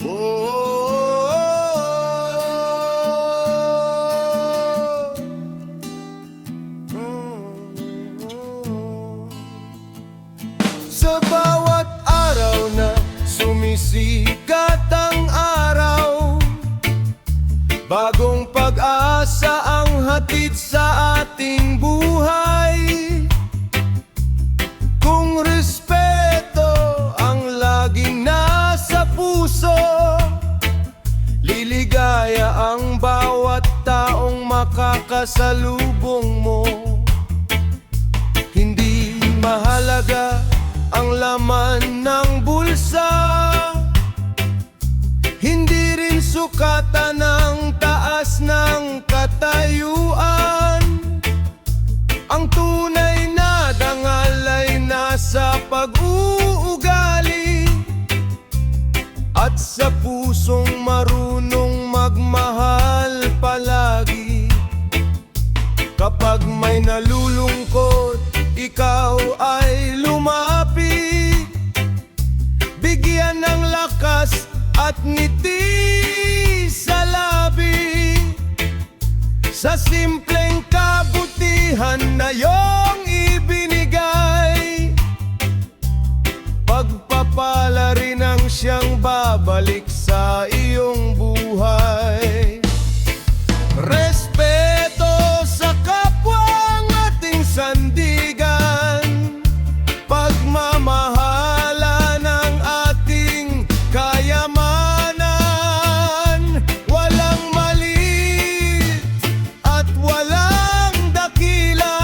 Sa bawat araw na sumisikat ang araw, bagong pag-asa ang hatid sa ating buhay. Kung respeto ang laging nasa puso, liligaya ang bawat taong makakasalubong mo. Hindi mahalaga ang laman ng bulsa, hindi rin sukatan ng taas ng katayuan. Ang tunay na dangal ay nasa pag-uugali at sa pusong marunong magmahal palagi. Kapag may nalulungkot, ikaw ay lumapit, bigyan ng lakas at ngiti sa labi. Sa simpleng kabutihan na iyong ibinigay, pagpapala rin ang siyang babalik sa iyong buhay. Respeto sa kapwa ang ating sandigan, pagmamahala ng ating kayamanan. Walang maliit at walang dakila,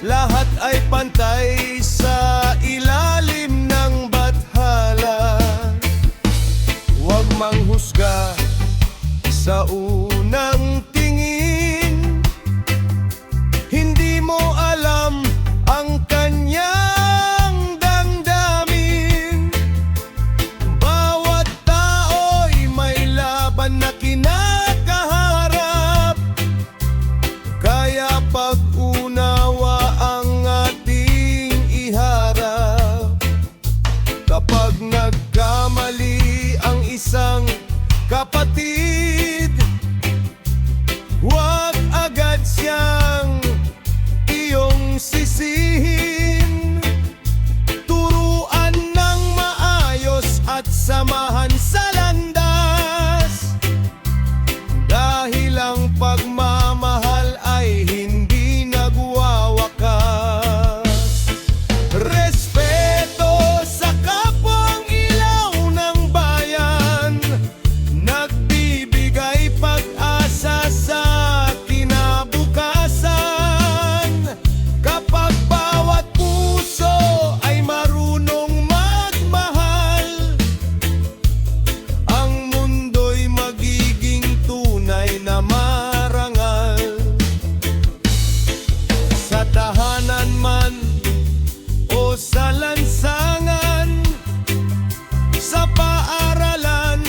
lahat ay pantay sa ilalim ng bathala. Huwag manghusga sa unang tingin, hindi mo alam ang kanyang damdamin. Bawat tao'y may laban na kinakaharap, kaya pag-unawa ang ating iharap. Kapag nagkamali ang isang kapatid, huwag agad siyang iyong sisihin. Turuan ng maayos at samahan sa landas, dahil ang pagmamahal ay hindi nagwawakas. Respeto sa kapwang ilaw ng bayan, nagbibigay pag-asa sa kinabukasan. Kapag bawat puso ay marunong magmahal, ang mundo'y magiging tunay na marangal. Sa tahanan man o sa lansangan, sa paaralan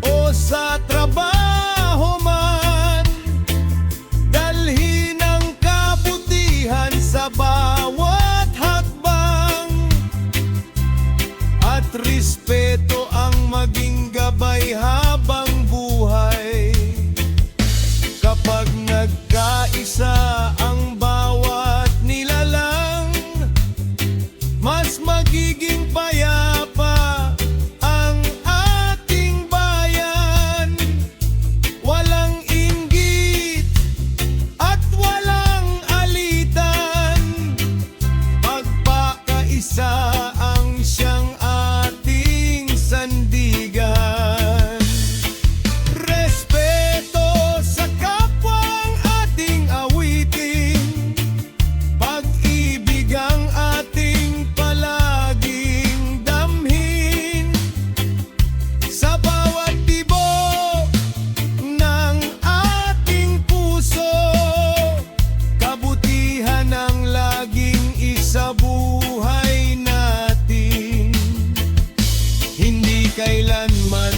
o sa trabaho man, dalhin ang kabutihan sa bawat hakbang, at respeto ang maging gabay habang buhay. Kapag nagkaisa ang bawat nilalang, mas magiging payapa ang ating bayan. Walang inggit at walang alitan, pagpakaisa ang siyang ating sandigan. Respeto sa kapwa ang ating awitin, pag-ibig ang ating palaging damhin. Sa bawat tibok ng ating puso, kabutihan ang laging isabuhay natin. Hindi kailanman